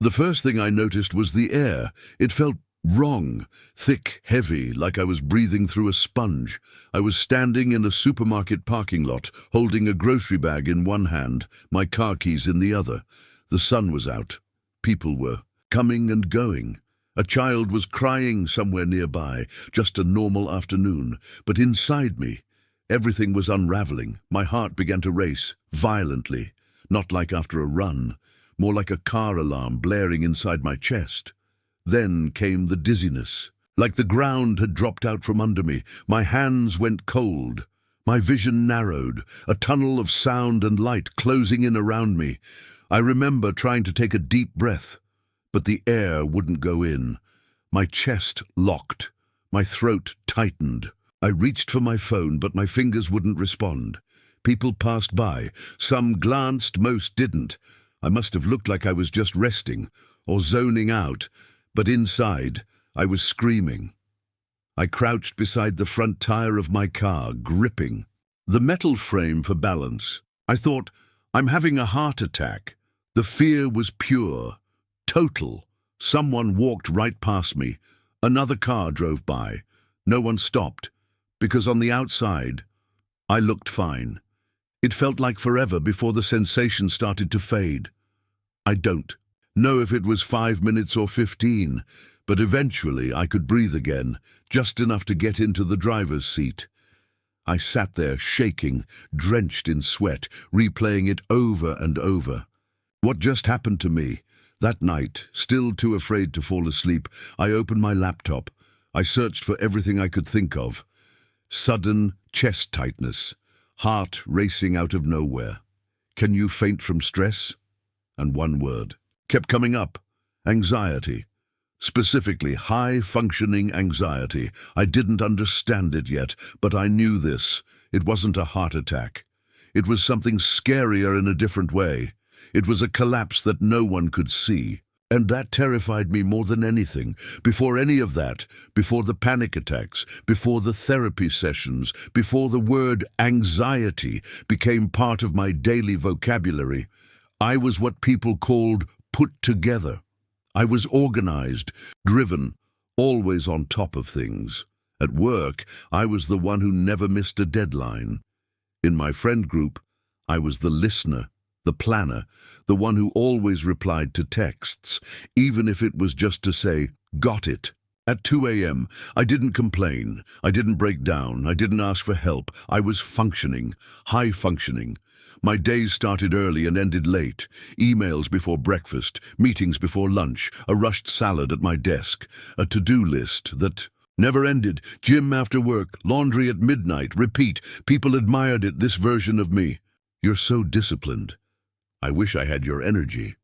The first thing I noticed was the air. It felt wrong, thick, heavy, like I was breathing through a sponge. I was standing in a supermarket parking lot, holding a grocery bag in one hand, my car keys in the other. The sun was out. People were coming and going. A child was crying somewhere nearby, just a normal afternoon. But inside me, everything was unraveling. My heart began to race, violently, not like after a run, more like a car alarm blaring inside my chest. Then came the dizziness. Like the ground had dropped out from under me, my hands went cold. My vision narrowed, a tunnel of sound and light closing in around me. I remember trying to take a deep breath, but the air wouldn't go in. My chest locked, my throat tightened. I reached for my phone, but my fingers wouldn't respond. People passed by. Some glanced, most didn't. I must have looked like I was just resting or zoning out, but inside, I was screaming. I crouched beside the front tire of my car, gripping the metal frame for balance. I thought, I'm having a heart attack. The fear was pure, total. Someone walked right past me. Another car drove by. No one stopped, because on the outside, I looked fine. It felt like forever before the sensation started to fade. I don't know if it was 5 minutes or 15, but eventually I could breathe again, just enough to get into the driver's seat. I sat there shaking, drenched in sweat, replaying it over and over. What just happened to me? That night, still too afraid to fall asleep, I opened my laptop. I searched for everything I could think of. Sudden chest tightness, heart racing out of nowhere. Can you faint from stress? And one word kept coming up: anxiety. Specifically, high-functioning anxiety. I didn't understand it yet, but I knew this. It wasn't a heart attack. It was something scarier in a different way. It was a collapse that no one could see. And that terrified me more than anything. Before any of that, before the panic attacks, before the therapy sessions, before the word anxiety became part of my daily vocabulary, I was what people called put together. I was organized, driven, always on top of things. At work, I was the one who never missed a deadline. In my friend group, I was the listener, the planner, the one who always replied to texts, even if it was just to say, "Got it." At 2 a.m., I didn't complain, I didn't break down, I didn't ask for help. I was functioning, high functioning. My days started early and ended late. Emails before breakfast, meetings before lunch, a rushed salad at my desk, a to-do list that never ended, gym after work, laundry at midnight, repeat. People admired it, this version of me. You're so disciplined. I wish I had your energy.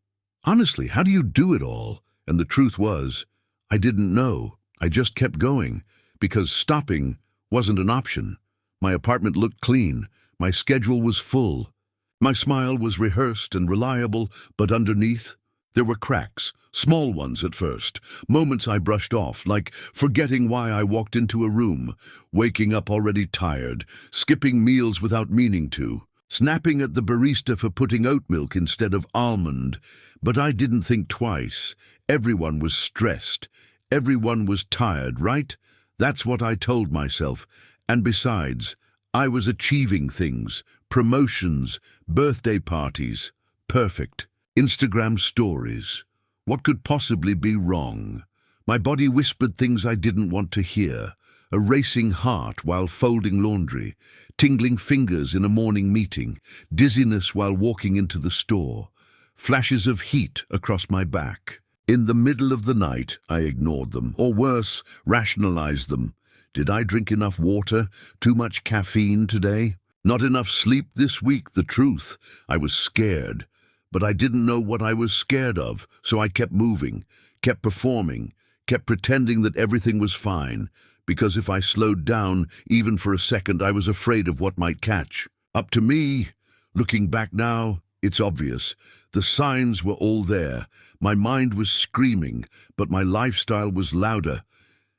Honestly, how do you do it all? And the truth was, I didn't know. I just kept going, because stopping wasn't an option. My apartment looked clean. My schedule was full. My smile was rehearsed and reliable, but underneath, there were cracks, small ones at first, moments I brushed off, like forgetting why I walked into a room, waking up already tired, skipping meals without meaning to, snapping at the barista for putting oat milk instead of almond. But I didn't think twice. Everyone was stressed. Everyone was tired, right? That's what I told myself. And besides, I was achieving things, promotions, birthday parties, perfect. Instagram stories. What could possibly be wrong? My body whispered things I didn't want to hear. A racing heart while folding laundry, tingling fingers in a morning meeting, dizziness while walking into the store, flashes of heat across my back. In the middle of the night, I ignored them, or worse, rationalized them. Did I drink enough water? Too much caffeine today? Not enough sleep this week? The truth, I was scared. But I didn't know what I was scared of, so I kept moving, kept performing, kept pretending that everything was fine. Because if I slowed down, even for a second, I was afraid of what might catch. Up to me, looking back now, it's obvious. The signs were all there. My mind was screaming, but my lifestyle was louder.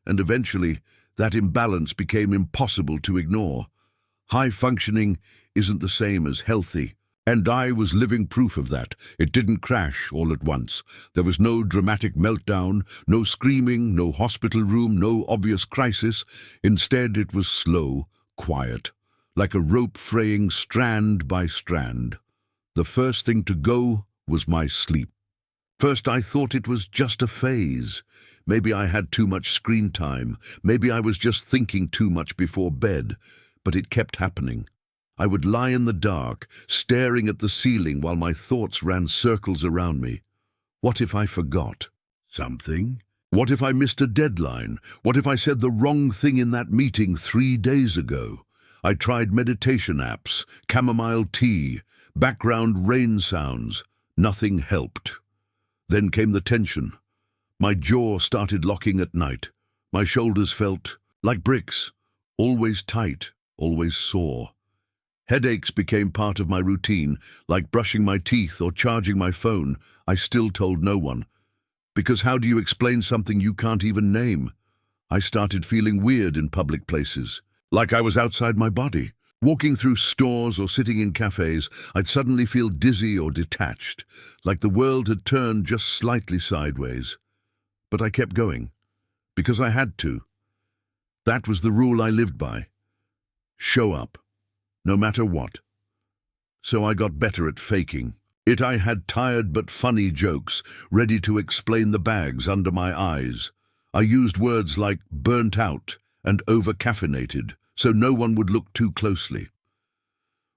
And eventually, that imbalance became impossible to ignore. High functioning isn't the same as healthy. And I was living proof of that. It didn't crash all at once. There was no dramatic meltdown, no screaming, no hospital room, no obvious crisis. Instead, it was slow, quiet, like a rope fraying strand by strand. The first thing to go was my sleep. First, I thought it was just a phase. Maybe I had too much screen time. Maybe I was just thinking too much before bed. But it kept happening. I would lie in the dark, staring at the ceiling while my thoughts ran circles around me. What if I forgot something? What if I missed a deadline? What if I said the wrong thing in that meeting 3 days ago? I tried meditation apps, chamomile tea, background rain sounds. Nothing helped. Then came the tension. My jaw started locking at night. My shoulders felt like bricks, always tight, always sore. Headaches became part of my routine, like brushing my teeth or charging my phone. I still told no one. Because how do you explain something you can't even name? I started feeling weird in public places, like I was outside my body. Walking through stores or sitting in cafes, I'd suddenly feel dizzy or detached, like the world had turned just slightly sideways. But I kept going, because I had to. That was the rule I lived by. Show up, no matter what. So I got better at faking it. I had tired but funny jokes, ready to explain the bags under my eyes. I used words like burnt out and over-caffeinated, so no one would look too closely.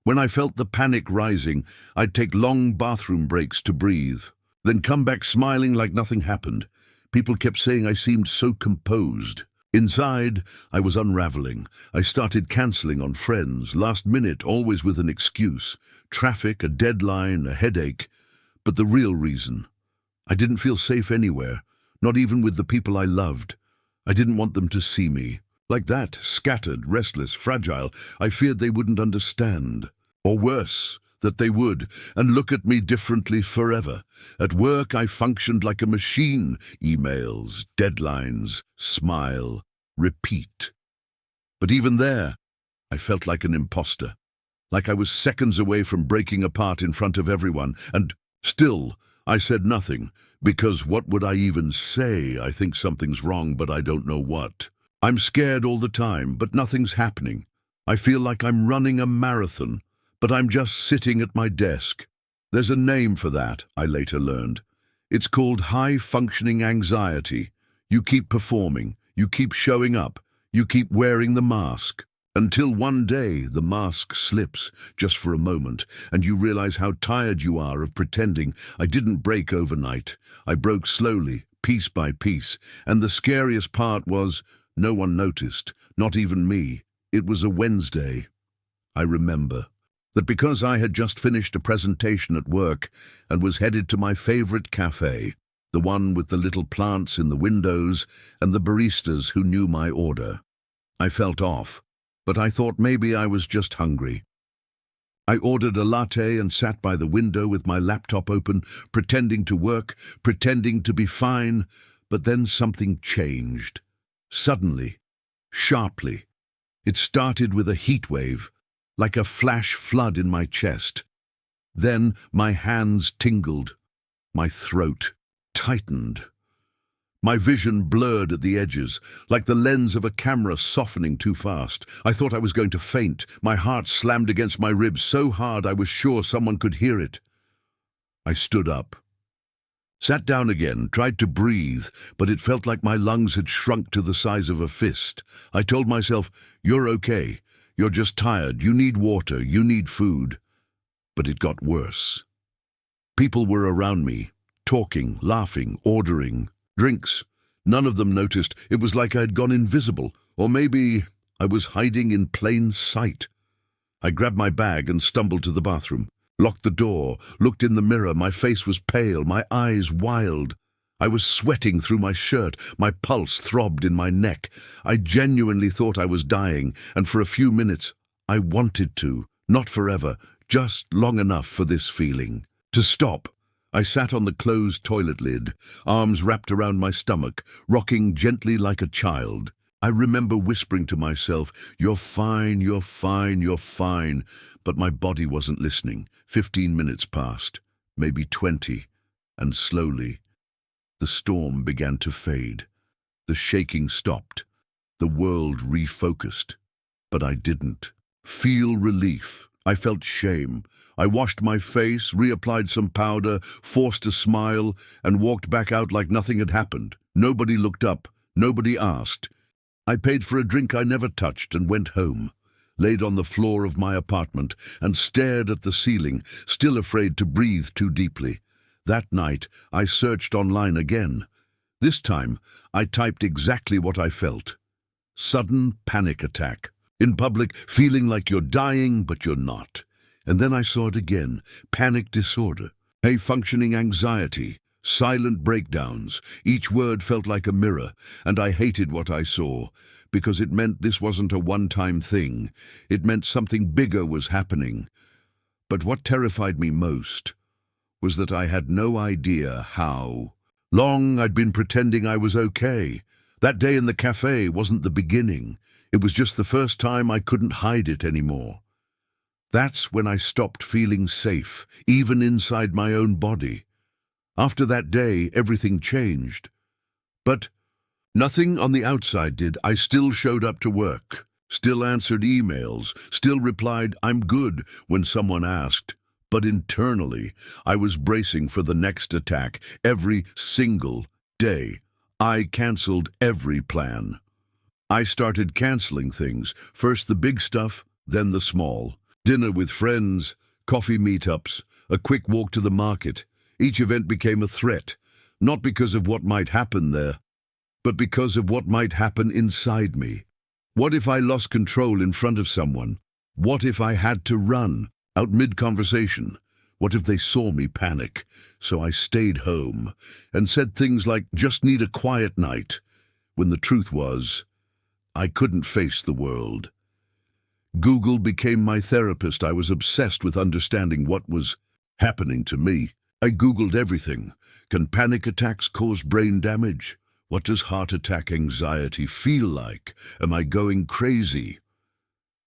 When I felt the panic rising, I'd take long bathroom breaks to breathe, then come back smiling like nothing happened. People kept saying I seemed so composed. Inside, I was unraveling. I started cancelling on friends, last minute, always with an excuse. Traffic, a deadline, a headache. But the real reason, I didn't feel safe anywhere, not even with the people I loved. I didn't want them to see me. Like that, scattered, restless, fragile. I feared they wouldn't understand. Or worse, that they would, and look at me differently forever. At work, I functioned like a machine. Emails, deadlines, smile, repeat. But even there, I felt like an imposter. Like I was seconds away from breaking apart in front of everyone. And still, I said nothing. Because what would I even say? I think something's wrong, but I don't know what. I'm scared all the time, but nothing's happening. I feel like I'm running a marathon, but I'm just sitting at my desk. There's a name for that, I later learned. It's called high-functioning anxiety. You keep performing, you keep showing up, you keep wearing the mask. Until one day the mask slips, just for a moment, and you realize how tired you are of pretending. I didn't break overnight. I broke slowly, piece by piece, and the scariest part was no one noticed, not even me. It was a Wednesday. I remember that because I had just finished a presentation at work and was headed to my favorite cafe, the one with the little plants in the windows and the baristas who knew my order. I felt off, but I thought maybe I was just hungry. I ordered a latte and sat by the window with my laptop open, pretending to work, pretending to be fine, but then something changed. Suddenly, sharply. It started with a heat wave, like a flash flood in my chest. Then my hands tingled, my throat tightened. My vision blurred at the edges, like the lens of a camera softening too fast. I thought I was going to faint. My heart slammed against my ribs so hard I was sure someone could hear it. I stood up, sat down again, tried to breathe, but it felt like my lungs had shrunk to the size of a fist. I told myself, "You're okay. You're just tired. You need water. You need food." But it got worse. People were around me, talking, laughing, ordering drinks. None of them noticed. It was like I had gone invisible, or maybe I was hiding in plain sight. I grabbed my bag and stumbled to the bathroom, locked the door, looked in the mirror. My face was pale, my eyes wild. I was sweating through my shirt, my pulse throbbed in my neck. I genuinely thought I was dying, and for a few minutes I wanted to, not forever, just long enough for this feeling to stop. I sat on the closed toilet lid, arms wrapped around my stomach, rocking gently like a child. I remember whispering to myself, "You're fine, you're fine, you're fine." But my body wasn't listening. 15 minutes passed, maybe 20, and slowly, the storm began to fade. The shaking stopped. The world refocused. But I didn't feel relief. I felt shame. I washed my face, reapplied some powder, forced a smile, and walked back out like nothing had happened. Nobody looked up. Nobody asked. I paid for a drink I never touched and went home, laid on the floor of my apartment and stared at the ceiling, still afraid to breathe too deeply. That night, I searched online again. This time, I typed exactly what I felt. Sudden panic attack. In public, feeling like you're dying, but you're not. And then I saw it again. Panic disorder. High-functioning anxiety. Silent breakdowns. Each word felt like a mirror, and I hated what I saw, because it meant this wasn't a one-time thing. It meant something bigger was happening. But what terrified me most was that I had no idea how long I'd been pretending I was okay. That day in the cafe wasn't the beginning. It was just the first time I couldn't hide it anymore. That's when I stopped feeling safe, even inside my own body. After that day, everything changed. But nothing on the outside did. I still showed up to work, still answered emails, still replied, "I'm good," when someone asked. But internally, I was bracing for the next attack every single day. I canceled every plan. I started canceling things, first the big stuff, then the small. Dinner with friends, coffee meetups, a quick walk to the market. Each event became a threat, not because of what might happen there, but because of what might happen inside me. What if I lost control in front of someone? What if I had to run out mid-conversation? What if they saw me panic? So I stayed home and said things like, "Just need a quiet night," when the truth was, I couldn't face the world. Google became my therapist. I was obsessed with understanding what was happening to me. I Googled everything. Can panic attacks cause brain damage? What does heart attack anxiety feel like? Am I going crazy?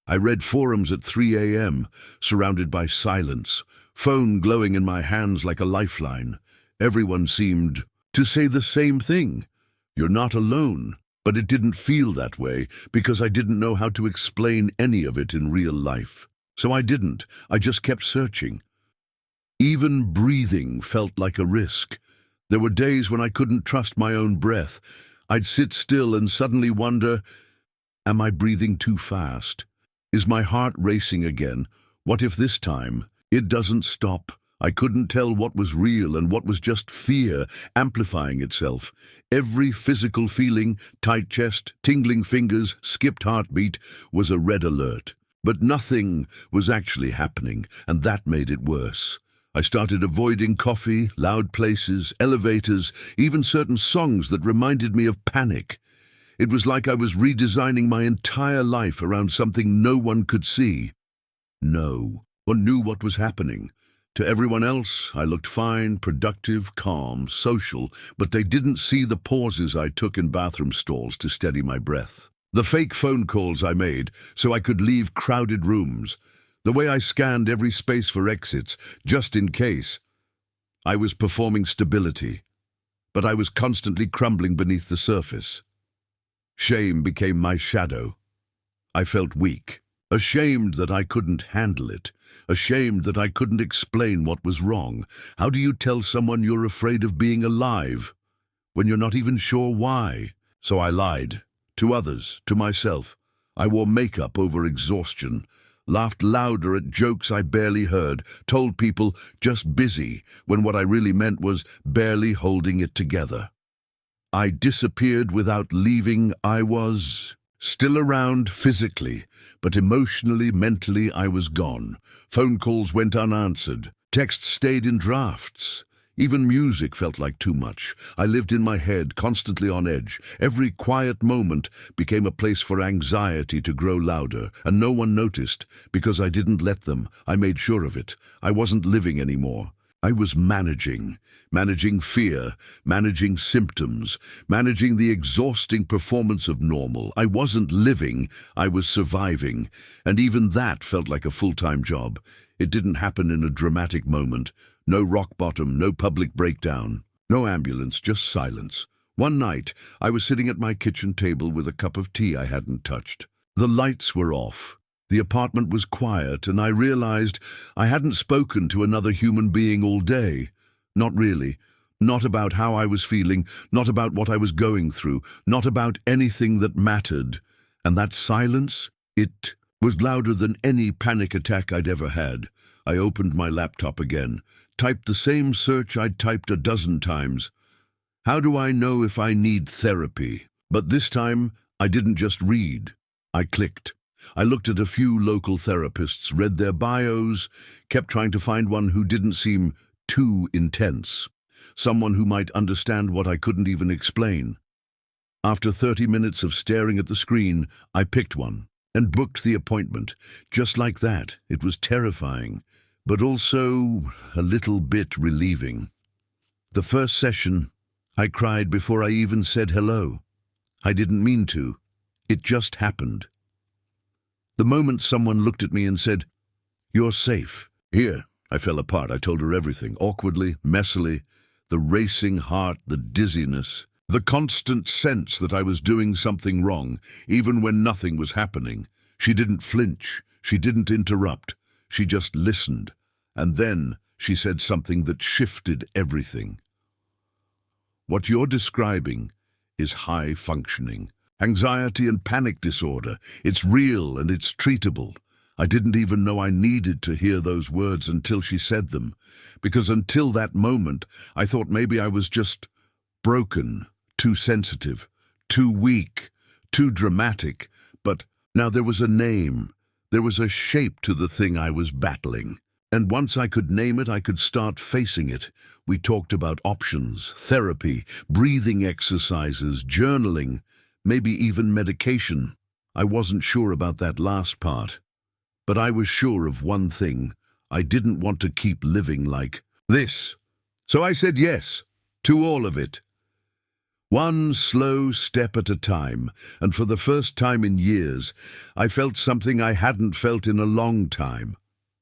I read forums at 3 a.m., surrounded by silence, phone glowing in my hands like a lifeline. Everyone seemed to say the same thing. You're not alone. But it didn't feel that way because I didn't know how to explain any of it in real life. So I didn't. I just kept searching. Even breathing felt like a risk. There were days when I couldn't trust my own breath. I'd sit still and suddenly wonder, am I breathing too fast? Is my heart racing again? What if this time it doesn't stop? I couldn't tell what was real and what was just fear amplifying itself. Every physical feeling, tight chest, tingling fingers, skipped heartbeat, was a red alert. But nothing was actually happening, and that made it worse. I started avoiding coffee, loud places, elevators, even certain songs that reminded me of panic. It was like I was redesigning my entire life around something no one could see. No one knew what was happening. To everyone else, I looked fine, productive, calm, social, but they didn't see the pauses I took in bathroom stalls to steady my breath. The fake phone calls I made so I could leave crowded rooms. The way I scanned every space for exits, just in case. I was performing stability, but I was constantly crumbling beneath the surface. Shame became my shadow. I felt weak, ashamed that I couldn't handle it, ashamed that I couldn't explain what was wrong. How do you tell someone you're afraid of being alive when you're not even sure why? So I lied, to others, to myself. I wore makeup over exhaustion, laughed louder at jokes I barely heard, told people just busy, when what I really meant was barely holding it together. I disappeared without leaving. I was still around physically, but emotionally, mentally, I was gone. Phone calls went unanswered. Texts stayed in drafts. Even music felt like too much. I lived in my head, constantly on edge. Every quiet moment became a place for anxiety to grow louder, and no one noticed because I didn't let them. I made sure of it. I wasn't living anymore. I was managing fear, managing symptoms, managing the exhausting performance of normal. I wasn't living, I was surviving, and even that felt like a full-time job. It didn't happen in a dramatic moment. No rock bottom, no public breakdown, no ambulance, just silence. One night, I was sitting at my kitchen table with a cup of tea I hadn't touched. The lights were off. The apartment was quiet, and I realized I hadn't spoken to another human being all day. Not really. Not about how I was feeling, not about what I was going through, not about anything that mattered. And that silence, it was louder than any panic attack I'd ever had. I opened my laptop again, typed the same search I'd typed a dozen times. How do I know if I need therapy? But this time, I didn't just read. I clicked. I looked at a few local therapists, read their bios, kept trying to find one who didn't seem too intense, someone who might understand what I couldn't even explain. After 30 minutes of staring at the screen, I picked one and booked the appointment. Just like that, it was terrifying, but also a little bit relieving. The first session, I cried before I even said hello. I didn't mean to. It just happened. The moment someone looked at me and said, "You're safe." Here, I fell apart. I told her everything, awkwardly, messily, the racing heart, the dizziness, the constant sense that I was doing something wrong, even when nothing was happening. She didn't flinch. She didn't interrupt. She just listened. And then she said something that shifted everything. "What you're describing is high functioning. Anxiety and panic disorder. It's real and it's treatable." I didn't even know I needed to hear those words until she said them, because until that moment, I thought maybe I was just broken, too sensitive, too weak, too dramatic. But now there was a name. There was a shape to the thing I was battling. And once I could name it, I could start facing it. We talked about options, therapy, breathing exercises, journaling, maybe even medication. I wasn't sure about that last part. But I was sure of one thing. I didn't want to keep living like this. So I said yes to all of it. One slow step at a time, and for the first time in years, I felt something I hadn't felt in a long time.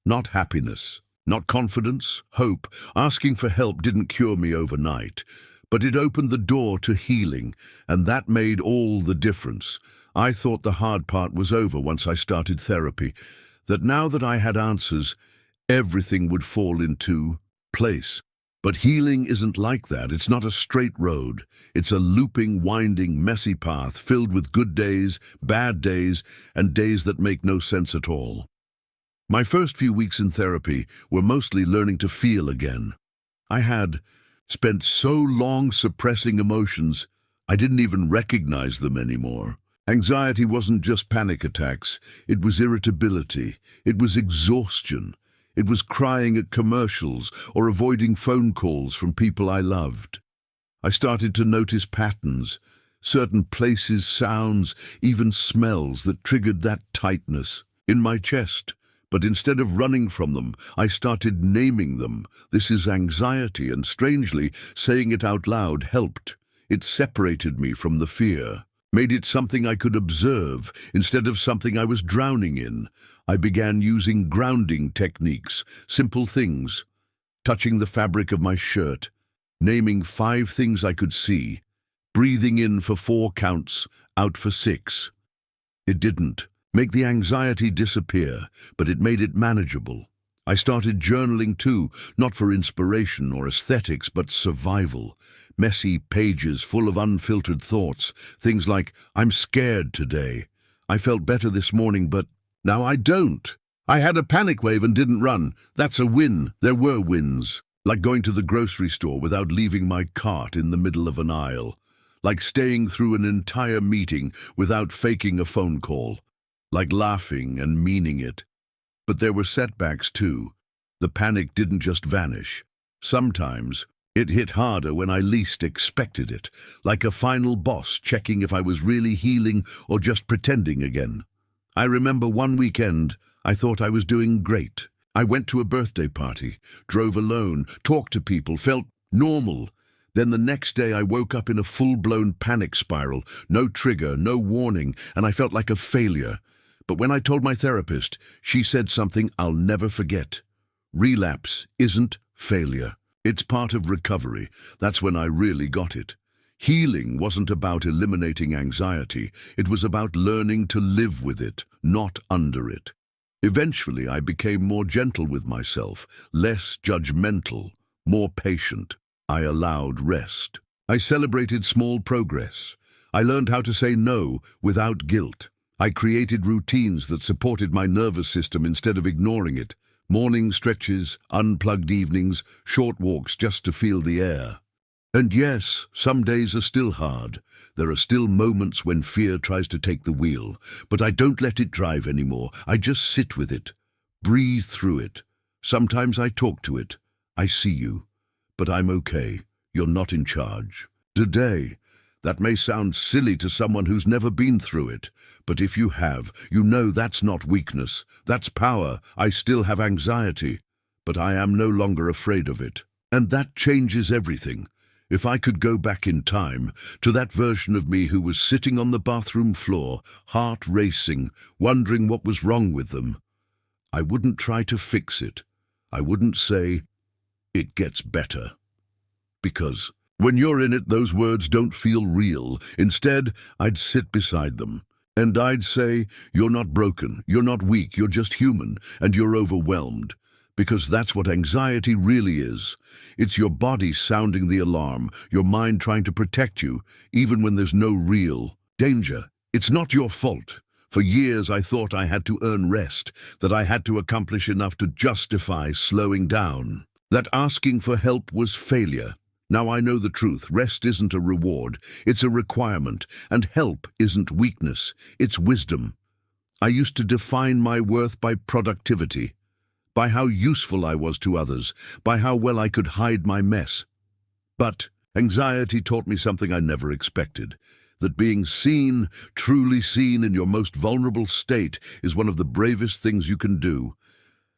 Not happiness, not confidence, hope. Asking for help didn't cure me overnight, but it opened the door to healing, and that made all the difference. I thought the hard part was over once I started therapy, that now that I had answers, everything would fall into place. But healing isn't like that. It's not a straight road. It's a looping, winding, messy path filled with good days, bad days, and days that make no sense at all. My first few weeks in therapy were mostly learning to feel again. I had spent so long suppressing emotions, I didn't even recognize them anymore. Anxiety wasn't just panic attacks. It was irritability. It was exhaustion. It was crying at commercials or avoiding phone calls from people I loved. I started to notice patterns, certain places, sounds, even smells that triggered that tightness in my chest. But instead of running from them, I started naming them. This is anxiety, and strangely, saying it out loud helped. It separated me from the fear, made it something I could observe instead of something I was drowning in. I began using grounding techniques, simple things, touching the fabric of my shirt, naming 5 things I could see, breathing in for 4 counts, out for 6. It didn't make the anxiety disappear, but it made it manageable. I started journaling too, not for inspiration or aesthetics, but survival. Messy pages full of unfiltered thoughts, things like, "I'm scared today. I felt better this morning, but now I don't. I had a panic wave and didn't run. That's a win." There were wins, like going to the grocery store without leaving my cart in the middle of an aisle, like staying through an entire meeting without faking a phone call, like laughing and meaning it. But there were setbacks too. The panic didn't just vanish. Sometimes it hit harder when I least expected it, like a final boss checking if I was really healing or just pretending again. I remember one weekend, I thought I was doing great. I went to a birthday party, drove alone, talked to people, felt normal. Then the next day I woke up in a full-blown panic spiral, no trigger, no warning, and I felt like a failure. But when I told my therapist, she said something I'll never forget. Relapse isn't failure. It's part of recovery. That's when I really got it. Healing wasn't about eliminating anxiety. It was about learning to live with it, not under it. Eventually, I became more gentle with myself, less judgmental, more patient. I allowed rest. I celebrated small progress. I learned how to say no without guilt. I created routines that supported my nervous system instead of ignoring it. Morning stretches, unplugged evenings, short walks just to feel the air. And yes, some days are still hard. There are still moments when fear tries to take the wheel. But I don't let it drive anymore. I just sit with it. Breathe through it. Sometimes I talk to it. I see you. But I'm okay. You're not in charge. Today, that may sound silly to someone who's never been through it. But if you have, you know that's not weakness. That's power. I still have anxiety. But I am no longer afraid of it. And that changes everything. If I could go back in time to that version of me who was sitting on the bathroom floor, heart racing, wondering what was wrong with them, I wouldn't try to fix it. I wouldn't say, "It gets better." Because when you're in it, those words don't feel real. Instead, I'd sit beside them. And I'd say, "You're not broken, you're not weak, you're just human, and you're overwhelmed." Because that's what anxiety really is. It's your body sounding the alarm, your mind trying to protect you, even when there's no real danger. It's not your fault. For years I thought I had to earn rest, that I had to accomplish enough to justify slowing down, that asking for help was failure. Now I know the truth. Rest isn't a reward, it's a requirement, and help isn't weakness, it's wisdom. I used to define my worth by productivity, by how useful I was to others, by how well I could hide my mess. But anxiety taught me something I never expected, that being seen, truly seen in your most vulnerable state is one of the bravest things you can do.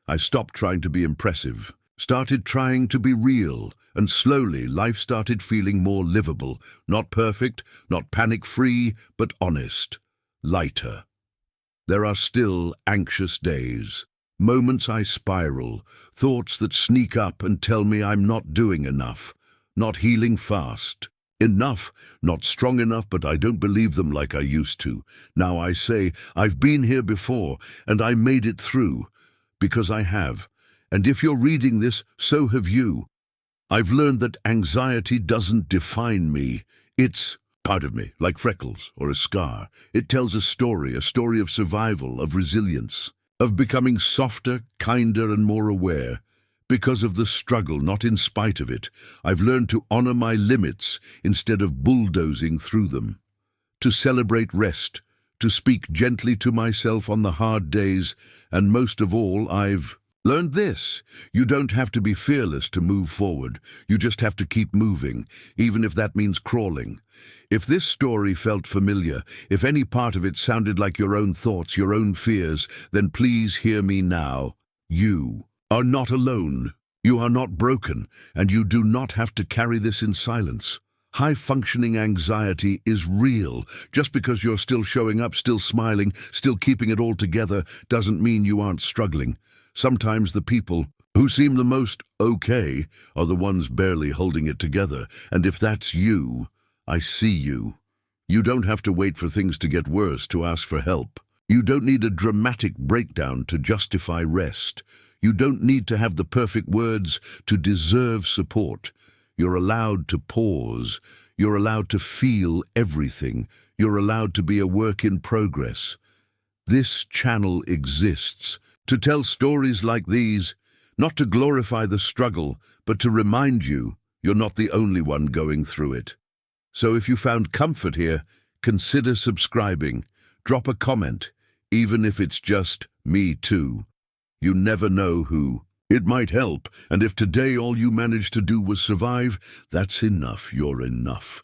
I stopped trying to be impressive, started trying to be real, and slowly life started feeling more livable, not perfect, not panic-free, but honest, lighter. There are still anxious days. Moments I spiral, thoughts that sneak up and tell me I'm not doing enough, not healing fast. Enough, not strong enough, but I don't believe them like I used to. Now I say, I've been here before, and I made it through, because I have. And if you're reading this, so have you. I've learned that anxiety doesn't define me. It's part of me, like freckles or a scar. It tells a story of survival, of resilience, of becoming softer, kinder, and more aware. Because of the struggle, not in spite of it, I've learned to honor my limits instead of bulldozing through them, to celebrate rest, to speak gently to myself on the hard days, and most of all, I've learned this. You don't have to be fearless to move forward. You just have to keep moving, even if that means crawling. If this story felt familiar, if any part of it sounded like your own thoughts, your own fears, then please hear me now. You are not alone. You are not broken, and you do not have to carry this in silence. High-functioning anxiety is real. Just because you're still showing up, still smiling, still keeping it all together, doesn't mean you aren't struggling. Sometimes the people who seem the most okay are the ones barely holding it together. And if that's you, I see you. You don't have to wait for things to get worse to ask for help. You don't need a dramatic breakdown to justify rest. You don't need to have the perfect words to deserve support. You're allowed to pause. You're allowed to feel everything. You're allowed to be a work in progress. This channel exists to tell stories like these, not to glorify the struggle, but to remind you you're not the only one going through it. So if you found comfort here, consider subscribing. Drop a comment, even if it's just "me too." You never know who it might help, and if today all you managed to do was survive, that's enough. You're enough.